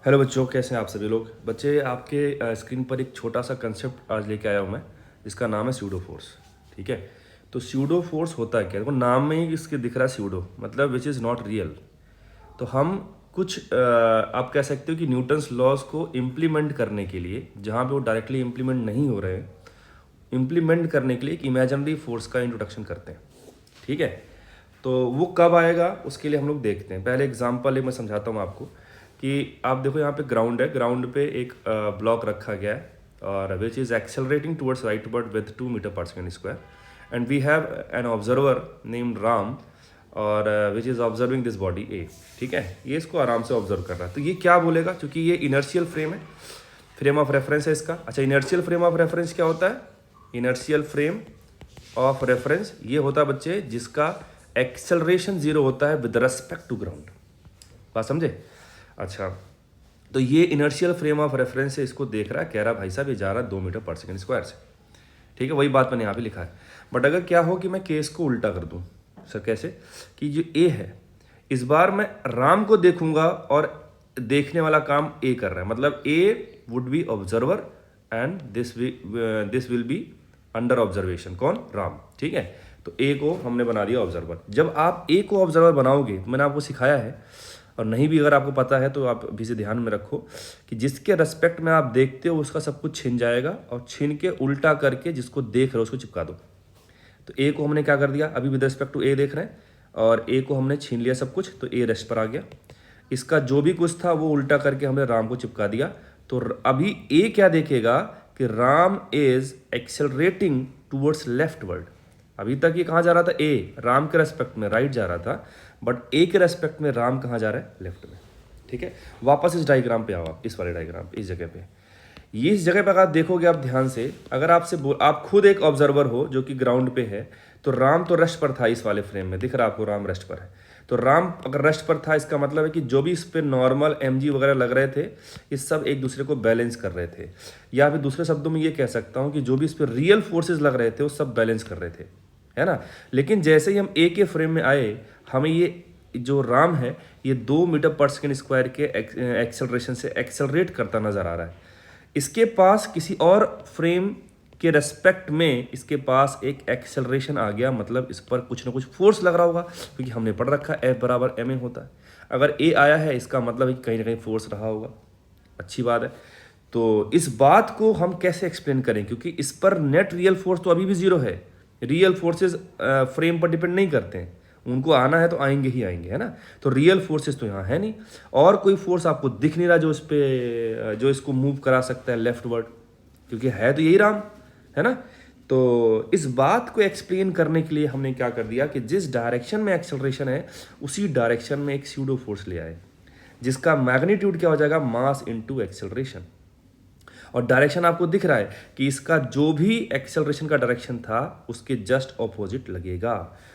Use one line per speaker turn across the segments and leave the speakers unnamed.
Hello बच्चों, कैसे हैं आप सभी लोग। बच्चे, आपके स्क्रीन पर एक छोटा सा कंसेप्ट आज लेके आया हूँ मैं, जिसका नाम है स्यूडो फोर्स। ठीक है, तो स्यूडो फोर्स होता है क्या? देखो, नाम में ही इसके दिख रहा है स्यूडो, मतलब विच इज़ नॉट रियल। तो हम कुछ आप कह सकते हो कि न्यूटन्स लॉज को इम्प्लीमेंट करने के लिए, जहाँ पे वो डायरेक्टली इम्प्लीमेंट नहीं हो रहे हैं, इम्प्लीमेंट करने के लिए एक इमेजिनरी फोर्स का इंट्रोडक्शन करते हैं। ठीक है, तो वो कब आएगा उसके लिए हम लोग देखते हैं। पहले एग्जांपल एक मैं समझाता हूँ आपको कि आप देखो, यहाँ पे ग्राउंड है, ग्राउंड पे एक ब्लॉक रखा गया है और which is accelerating towards rightward with 2 metre per second square, and we have an observer named Ram और which is observing this body A. ठीक है, ये इसको आराम से ऑब्जर्व कर रहा है। तो ये क्या बोलेगा, क्योंकि ये इनर्शियल फ्रेम है, फ्रेम ऑफ रेफरेंस है इसका। अच्छा, इनर्शियल फ्रेम ऑफ रेफरेंस क्या होता है? इनर्शियल फ्रेम ऑफ रेफरेंस ये होता है बच्चे जिसका एक्सेलरेशन जीरो होता है विद रेस्पेक्ट टू ग्राउंड। बात समझे? अच्छा, तो ये इनर्शियल फ्रेम ऑफ रेफरेंस से इसको देख रहा है, कह रहा भाई साहब ये जा रहा है 2 मीटर पर सेकेंड स्क्वायर से। ठीक है, वही बात मैंने यहाँ पे लिखा है। बट अगर क्या हो कि मैं केस को उल्टा कर दूँ, सर कैसे? कि जो ए है, इस बार मैं राम को देखूंगा और देखने वाला काम ए कर रहा है, मतलब A would be observer and this will be under observation. कौन? राम। ठीक है, तो ए को हमने बना दिया ऑब्जर्वर। जब आप ए को ऑब्जर्वर बनाओगे, मैंने आपको सिखाया है, और नहीं भी अगर आपको पता है तो आप अभी से ध्यान में रखो कि जिसके रेस्पेक्ट में आप देखते हो उसका सब कुछ छिन जाएगा, और छिन के उल्टा करके जिसको देख रहे हो उसको चिपका दो। तो ए को हमने क्या कर दिया, अभी विद रिस्पेक्ट टू ए देख रहे हैं, और ए को हमने छीन लिया सब कुछ, तो ए रेस्ट पर आ गया। इसका जो भी कुछ था वो उल्टा करके हमने राम को चिपका दिया। तो अभी ए क्या देखेगा कि Ram is accelerating towards leftward. अभी तक ये कहाँ जा रहा था? ए राम के रेस्पेक्ट में राइट जा रहा था, बट ए के रेस्पेक्ट में राम कहाँ जा रहा है? लेफ्ट में। ठीक है, वापस इस डायग्राम पे आओ, आप इस वाले डायग्राम पे, इस जगह पे। ये इस जगह पे अगर आप देखोगे आप ध्यान से, अगर आप खुद एक ऑब्जर्वर हो जो कि ग्राउंड पे है, तो राम तो रेस्ट पर था, इस वाले फ्रेम में दिख रहा है आपको राम रेस्ट पर है। तो राम अगर रेस्ट पर था, इसका मतलब है कि जो भी इस पे नॉर्मल mg वगैरह लग रहे थे, ये सब एक दूसरे को बैलेंस कर रहे थे। या फिर दूसरे शब्दों में ये कह सकता हूँ कि जो भी इस पर रियल फोर्सेज लग रहे थे वो सब बैलेंस कर रहे थे, है ना। लेकिन जैसे ही हम ए के फ्रेम में आए, हमें ये जो राम है ये 2 मीटर पर सेकेंड स्क्वायर के एक्सेलरेशन से एक्सेलरेट करता नजर आ रहा है। इसके पास किसी और फ्रेम के रेस्पेक्ट में इसके पास एक एक्सेलरेशन आ गया, मतलब इस पर कुछ ना कुछ फोर्स लग रहा होगा, क्योंकि हमने पढ़ रखा है F बराबर ma होता है। अगर ए आया है इसका मतलब है कि कहीं ना कहीं फोर्स रहा होगा। अच्छी बात है। तो इस बात को हम कैसे एक्सप्लेन करें, क्योंकि इस पर नेट रियल फोर्स तो अभी भी जीरो है। रियल फोर्सेस फ्रेम पर डिपेंड नहीं करते हैं, उनको आना है तो आएंगे ही आएंगे, है ना। तो रियल फोर्सेस तो यहाँ है नहीं, और कोई फोर्स आपको दिख नहीं रहा जो इस पे जो इसको मूव करा सकता है लेफ्टवर्ड, क्योंकि है तो यही राम, है ना। तो इस बात को एक्सप्लेन करने के लिए हमने क्या कर दिया कि जिस डायरेक्शन में एक्सेलरेशन है उसी डायरेक्शन में एक स्यूडो फोर्स ले आए, जिसका मैग्नीट्यूड क्या हो जाएगा? Mass into acceleration. और डायरेक्शन आपको दिख रहा है कि इसका जो भी एक्सेलरेशन का डायरेक्शन था उसके जस्ट ऑपोजिट लगेगा।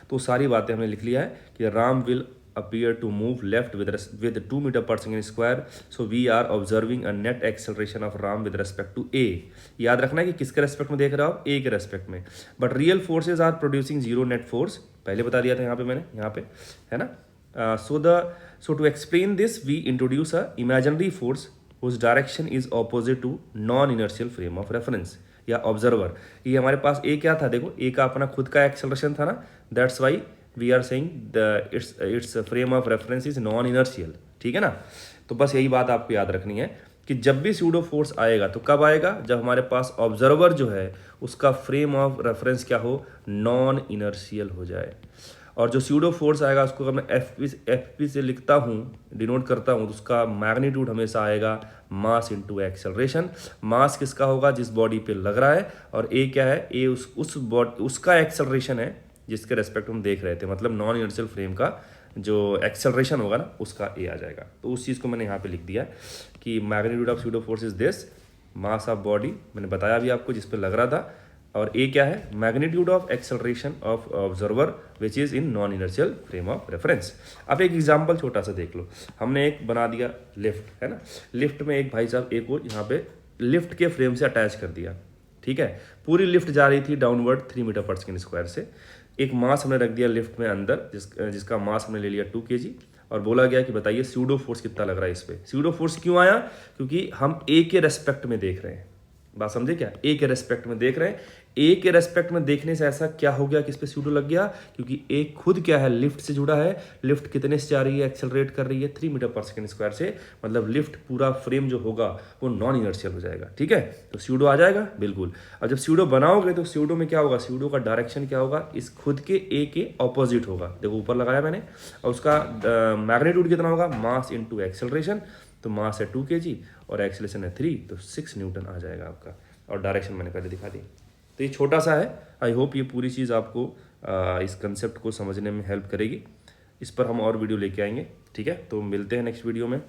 तो सारी बातें हमने लिख लिया है कि Ram will appear to move left with 2 meter per second square, so we are observing a net acceleration of ram with respect to a। याद रखना है कि किसके रेस्पेक्ट में देख रहे हो आप? a के रेस्पेक्ट में। But real forces are producing zero net force, पहले बता दिया था यहाँ पे मैंने, यहाँ पे है ना। so to explain this we introduce a imaginary force whose direction is opposite to non inertial frame of reference या ऑब्जर्वर। ये हमारे पास a क्या था? देखो, a का अपना खुद का एक्सेलरेशन था ना, that's why we are saying it's frame of reference is non inertial. ठीक है ना। तो बस यही बात आपको याद रखनी है कि जब भी स्यूडो फोर्स आएगा तो कब आएगा? जब हमारे पास ऑब्जर्वर जो है उसका फ्रेम ऑफ रेफरेंस क्या हो? नॉन इनर्शियल हो जाए। और जो स्यूडो फोर्स आएगा उसको अगर मैं एफ पी से लिखता हूँ, डिनोट करता हूँ, तो उसका मैग्नीट्यूड हमेशा आएगा मास इनटू एक्सेलरेशन। मास किसका होगा? जिस बॉडी पे लग रहा है, और ए क्या है? ए उस बॉडी उसका एक्सेलरेशन है जिसके रेस्पेक्ट हम देख रहे थे, मतलब नॉन इनर्शियल फ्रेम का जो एक्सेलरेशन होगा ना उसका ए आ जाएगा। तो उस चीज़ को मैंने यहाँ पे लिख दिया कि magnitude of pseudo force is this, mass of body मैंने बताया भी आपको जिस पे लग रहा था, और ए क्या है? Magnitude of acceleration of observer which is in non inertial frame of reference. अब एक एग्जांपल छोटा सा देख लो, हमने एक बना दिया लिफ्ट, है ना। लिफ्ट में एक भाई साहब ए को यहाँ पे लिफ्ट के फ्रेम से अटैच कर दिया। ठीक है, पूरी लिफ्ट जा रही थी downward 3 metre per second square से। एक मास हमने रख दिया लिफ्ट में अंदर, जिसका मास हमने ले लिया 2 kg, और बोला गया कि बताइए स्यूडो फोर्स कितना लग रहा है इस पे। स्यूडो फोर्स क्यों आया? क्योंकि हम ए के रेस्पेक्ट में देख रहे हैं। बात समझे क्या? ए के रेस्पेक्ट में देख रहे हैं। ए के रेस्पेक्ट में देखने से ऐसा क्या हो गया कि इस पे स्यूडो लग गया? क्योंकि ए खुद क्या है, लिफ्ट से जुड़ा है। लिफ्ट कितने से जा रही है, एक्सेलरेट कर रही है 3 मीटर पर सेकंड स्क्वायर से, मतलब लिफ्ट पूरा फ्रेम जो होगा वो नॉन इनर्शियल हो जाएगा। ठीक है, तो स्यूडो आ जाएगा बिल्कुल। अब जब स्यूडो बनाओगे तो स्यूडो में क्या होगा, स्यूडो का डायरेक्शन क्या होगा, इस खुद के ए के ऑपोजिट होगा। देखो ऊपर लगाया मैंने, और उसका मैग्नीट्यूड कितना होगा, मास इंटू एक्सेलरेशन। तो मास है 2 kg और एक्सेलरेशन है 3, तो 6 न्यूटन आ जाएगा आपका। और डायरेक्शन मैंने पहले दिखा दी। तो ये छोटा सा है। आई होप ये पूरी चीज़ आपको इस कंसेप्ट को समझने में हेल्प करेगी। इस पर हम और वीडियो लेके आएंगे। ठीक है, तो मिलते हैं नेक्स्ट वीडियो में।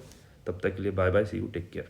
तब तक के लिए bye bye, see you, take care.